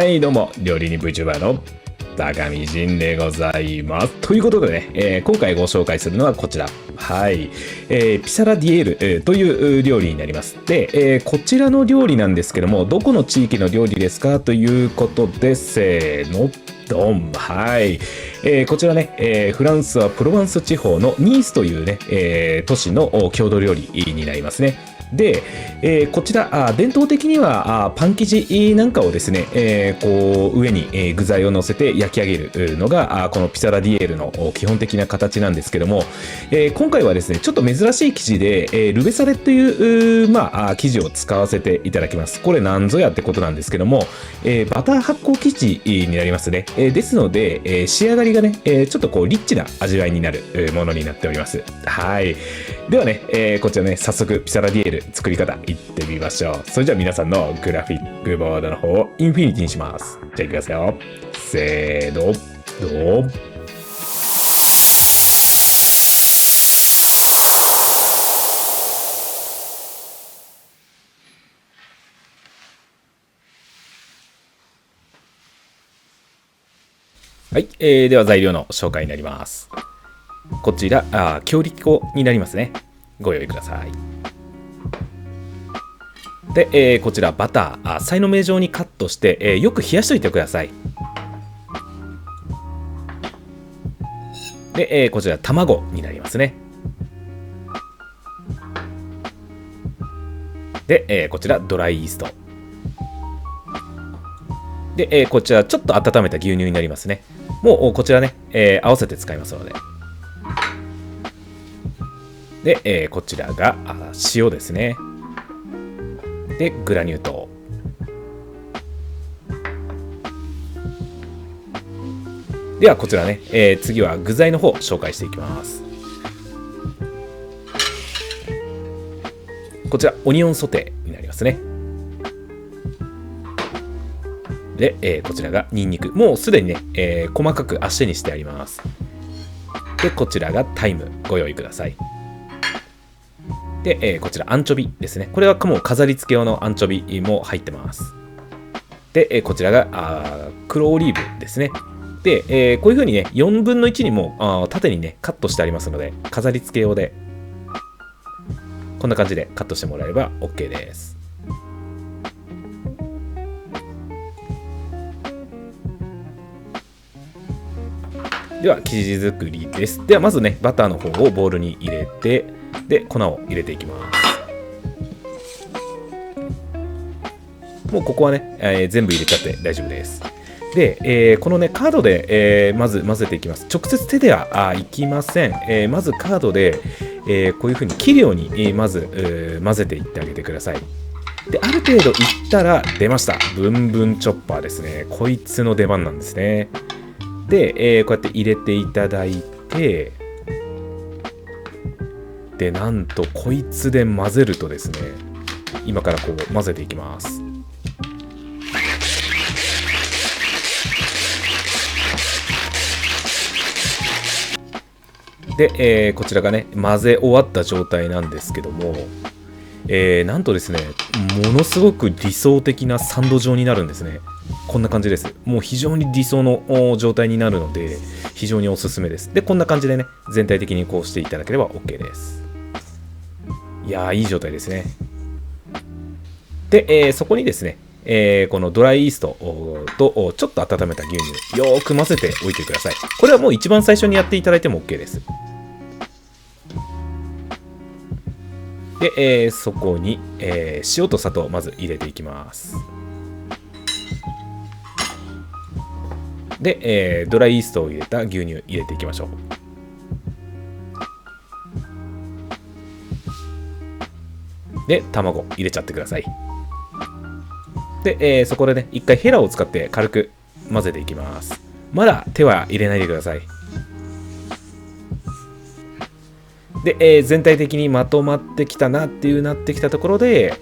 はい、どうも、料理人 VTuber の高見仁でございます。ということでね、今回ご紹介するのはこちら。はい。ピサラディエール、という料理になります。で、こちらの料理なんですけども、どこの地域の料理ですかということで、せーの、ドン。はい。こちらね、フランスはプロヴァンス地方のニースというね、都市の郷土料理になりますね。で、こちら伝統的にはパン生地なんかをですね、こう上に具材を乗せて焼き上げるのがこのピサラディエールの基本的な形なんですけども、今回はですねちょっと珍しい生地で、ルベサレという、生地を使わせていただきます。これなんぞやってことなんですけども、バター発酵生地になりますね。ですので、仕上がりがね、ちょっとこうリッチな味わいになるものになっております。はい。ではね、こちらね早速ピサラディエール作り方いってみましょう。それじゃあ皆さんのグラフィックボードの方をインフィニティにします。じゃあいきますよ。せーの、ドン。はい、では材料の紹介になります。こちら強力粉になりますね。ご用意ください。で、こちらバターさいの目状にカットして、よく冷やしといてください。で、こちら卵になりますね。で、こちらドライイーストで、こちらちょっと温めた牛乳になりますね。もうこちらね、合わせて使いますので。で、こちらが塩ですね。でグラニュー糖。ではこちらね、次は具材の方紹介していきます。こちらオニオンソテーになりますね。で、こちらがニンニク、もうすでにね、細かく足にしてあります。でこちらがタイム、ご用意ください。で、こちらアンチョビですね。これはもう飾り付け用のアンチョビも入ってます。で、こちらが黒オリーブですね。で、こういう風にね4分の1にも縦にねカットしてありますので、飾り付け用でこんな感じでカットしてもらえれば OK です。では生地作りです。ではまずねバターの方をボウルに入れて、で粉を入れていきます。もうここはね、全部入れちゃって大丈夫です。で、このねカードで、まず混ぜていきます。直接手ではいきません。まずカードで、こういう風に切るように、まず、混ぜていってあげてください。である程度いったら出ました。ブンブンチョッパーですね。こいつの出番なんですね。で、こうやって入れていただいて、でなんとこいつで混ぜるとですね、今からこう混ぜていきます。で、こちらがね混ぜ終わった状態なんですけども、なんとですねものすごく理想的なサンド状になるんですね。こんな感じです。もう非常に理想の状態になるので非常におすすめです。でこんな感じでね全体的にこうしていただければ OK です。いやーいい状態ですね。で、そこにですね、このドライイーストとちょっと温めた牛乳よーく混ぜておいてください。これはもう一番最初にやっていただいても OK です。で、そこに、塩と砂糖をまず入れていきます。で、ドライイーストを入れた牛乳入れていきましょう。で卵入れちゃってください。で、そこでね一回ヘラを使って軽く混ぜていきます。まだ手は入れないでください。で、全体的にまとまってきたなっていうなってきたところで、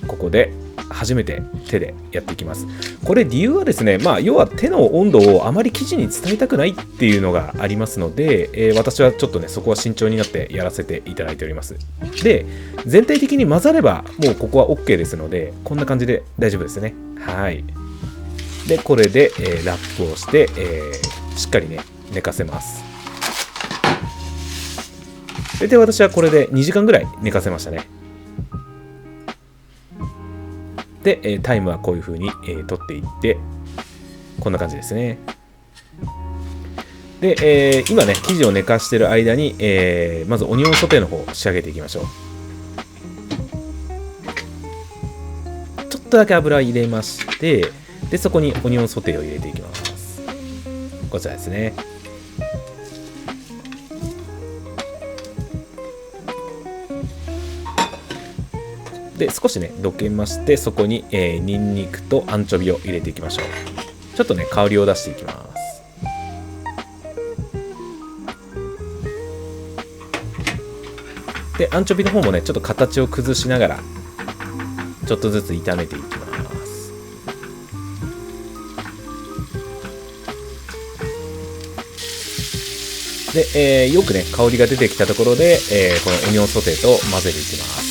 ここで初めて手でやっていきます。これ理由はですね、要は手の温度をあまり生地に伝えたくないっていうのがありますので、私はちょっとね、そこは慎重になってやらせていただいております。で、全体的に混ざれば、もうここは OK ですので、こんな感じで大丈夫ですね。はい。で、これで、ラップをして、しっかりね、寝かせます。で、私はこれで2時間ぐらい寝かせましたね。で、タイムはこういう風に、取っていって、こんな感じですね。で、今ね、生地を寝かしてる間に、まずオニオンソテーの方仕上げていきましょう。ちょっとだけ油を入れまして、で、そこにオニオンソテーを入れていきます。こちらですね。で、少しね、どけまして、そこに、ニンニクとアンチョビを入れていきましょう。ちょっとね、香りを出していきます。で、アンチョビの方もね、ちょっと形を崩しながら、ちょっとずつ炒めていきます。で、よくね、香りが出てきたところで、このオニオンソテーと混ぜていきます。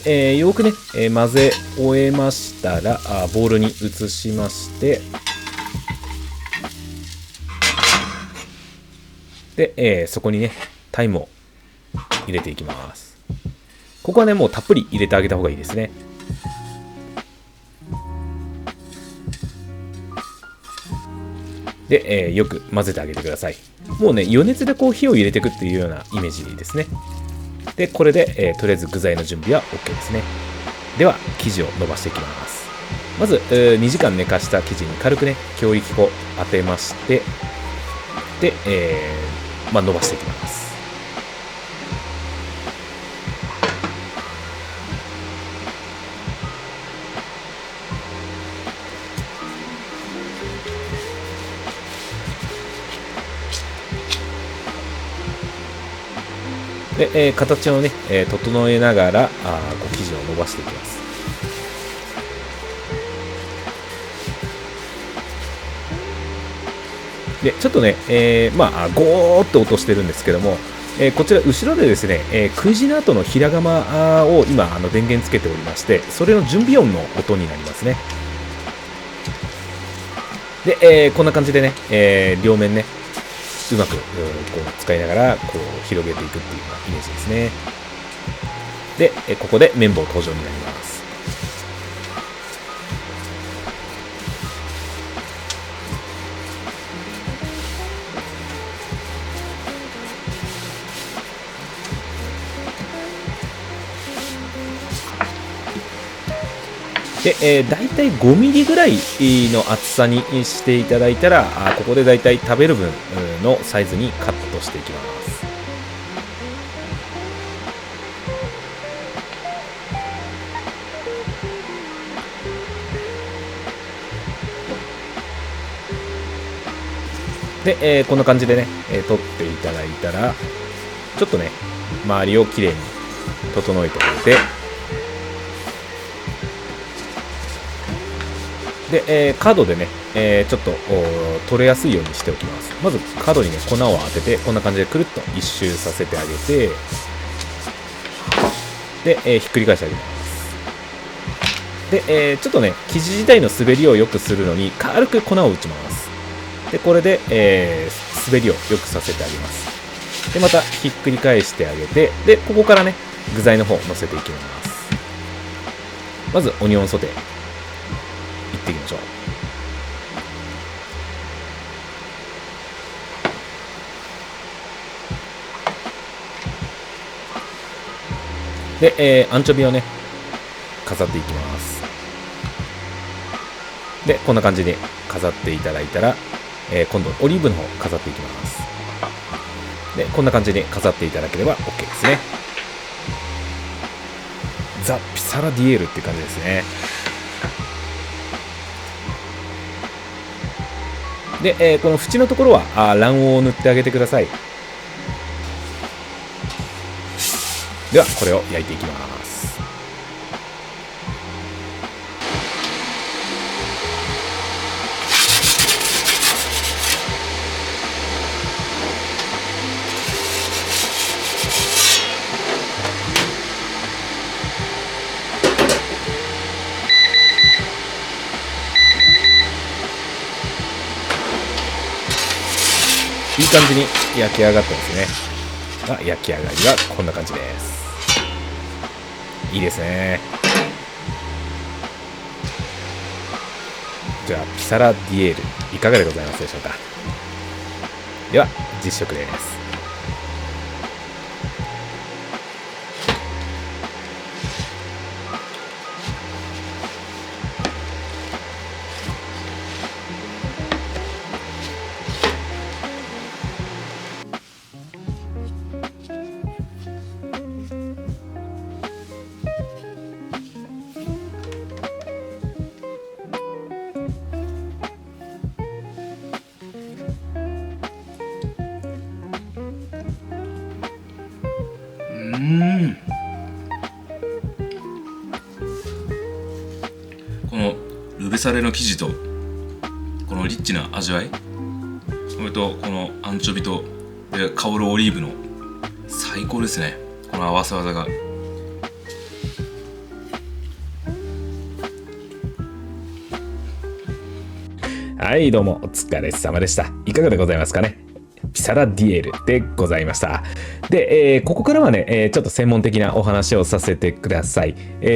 で、よくね、混ぜ終えましたら、ボウルに移しまして、で、そこにね、タイムを入れていきます。ここはね、もうたっぷり入れてあげた方がいいですね。で、よく混ぜてあげてください。もうね、余熱でこう火を入れていくっていうようなイメージですね。で、これで、とりあえず具材の準備は OK ですね。では、生地を伸ばしていきます。まず、2時間寝かした生地に軽くね、強力粉当てまして、で、伸ばしていきます。で、形をね、整えながらこう生地を伸ばしていきます。で、ちょっとね、ゴーっと落としてるんですけども、こちら後ろでですね、食い地の後の平釜を今電源つけておりまして、それの準備音の音になりますね。で、こんな感じでね、両面ね、うまくこう使いながらこう広げていくっていうようなイメージですね。で、ここで綿棒登場になります。で、だいたい5ミリぐらいの厚さにしていただいたら、ここでだいたい食べる分のサイズにカットしていきます。で、こんな感じでね、取っていただいたら、ちょっとね、周りをきれいに整えてあげて、で、角でね、ちょっと取れやすいようにしておきます。まず角にね、粉を当てて、こんな感じでくるっと一周させてあげて、で、ひっくり返してあげます。で、ちょっとね、生地自体の滑りを良くするのに、軽く粉を打ちます。で、これで、滑りを良くさせてあげます。で、またひっくり返してあげて、で、ここからね、具材の方乗せていきます。まず、オニオンソテー。いっていきましょう。で、アンチョビをね、飾っていきます。で、こんな感じで飾っていただいたら、今度オリーブの方飾っていきます。で、こんな感じで飾っていただければ OK ですね。ザ・ピサラディエールって感じですね。で、この縁のところは卵黄を塗ってあげてください。ではこれを焼いていきます。いい感じに焼き上がってますね。焼き上がりはこんな感じです。いいですね。じゃあピサラディエールいかがでございますでしょうか。では実食です。このルベサレの生地とこのリッチな味わい、それとこのアンチョビとで香るオリーブの最高ですね。この合わせ技が。はいどうもお疲れ様でした。いかがでございますかね。ピサラディエールでございました。で、ここからはね、ちょっと専門的なお話をさせてください。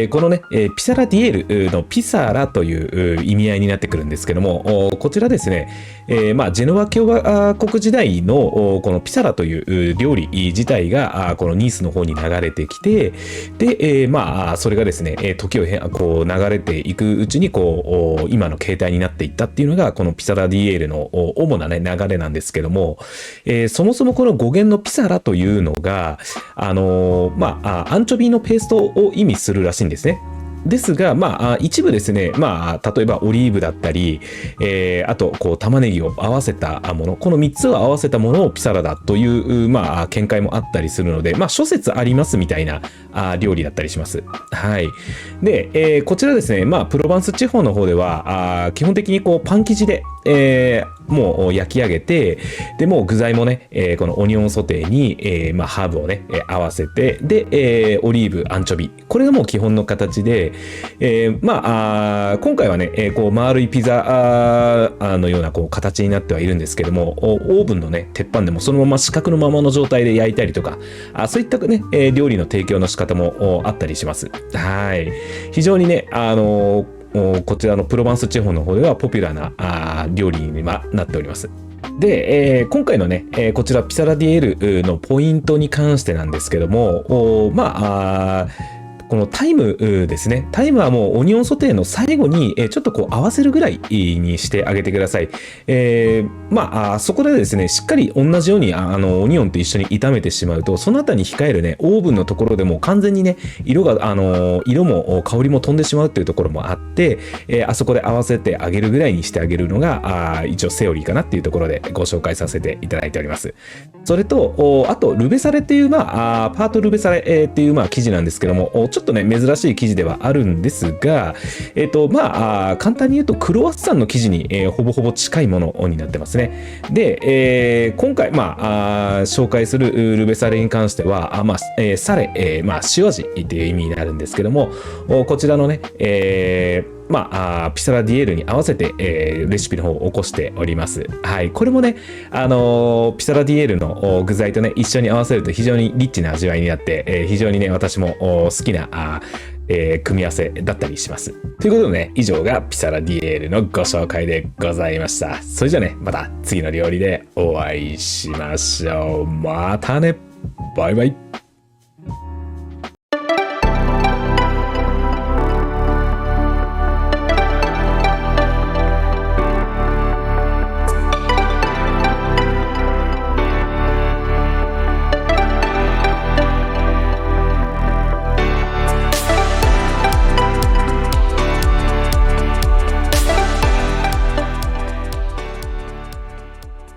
このね、ピサラディエールのピサラという意味合いになってくるんですけども、こちらですね、ジェノバ共和国時代のこのピサラという料理自体がこのニースの方に流れてきて、で、それがですね、時をこう流れていくうちにこう今の形態になっていったっていうのがこのピサラディエールの主なね流れなんですけども、そもそもこの語源のピサラというのがアンチョビのペーストを意味するらしいんですね。ですが、一部ですね、例えばオリーブだったり、あと、こう、玉ねぎを合わせたもの、この3つを合わせたものをピサラだという、見解もあったりするので、諸説ありますみたいな料理だったりします。はい。で、こちらですね、プロバンス地方の方では、基本的にこう、パン生地で、もう焼き上げて、で、もう具材もね、このオニオンソテーに、ハーブをね、合わせて、で、オリーブ、アンチョビ。これがもう基本の形で、今回はね、こう、丸いピザのようなこう形になってはいるんですけども、オーブンのね、鉄板でもそのまま四角のままの状態で焼いたりとか、そういったね、料理の提供の仕方もあったりします。はい。非常にね、こちらのプロバンス地方の方ではポピュラーな料理になっております。で、今回のね、こちらピサラディエールのポイントに関してなんですけども、このタイムですね。タイムはもうオニオンソテーの最後にちょっとこう合わせるぐらいにしてあげてください。そこでですね、しっかり同じようにオニオンと一緒に炒めてしまうと、その後に控えるね、オーブンのところでも完全にね、色も香りも飛んでしまうっていうところもあって、あそこで合わせてあげるぐらいにしてあげるのが、一応セオリーかなっていうところでご紹介させていただいております。それと、あと、ルベサレっていう、パートルベサレっていう、生地なんですけども、ちょっとね、珍しい生地ではあるんですが、簡単に言うと、クロワッサンの生地に、ほぼほぼ近いものになってますね。で、今回、紹介するルベサレに関しては、サレ、塩味っていう意味になるんですけども、こちらのね、ピサラディエールに合わせて、レシピの方を起こしております。はい。これもね、ピサラディエールの具材とね、一緒に合わせると非常にリッチな味わいになって、非常にね、私も好きな組み合わせだったりします。ということでね、以上がピサラディエールのご紹介でございました。それじゃあね、また次の料理でお会いしましょう。またね。バイバイ。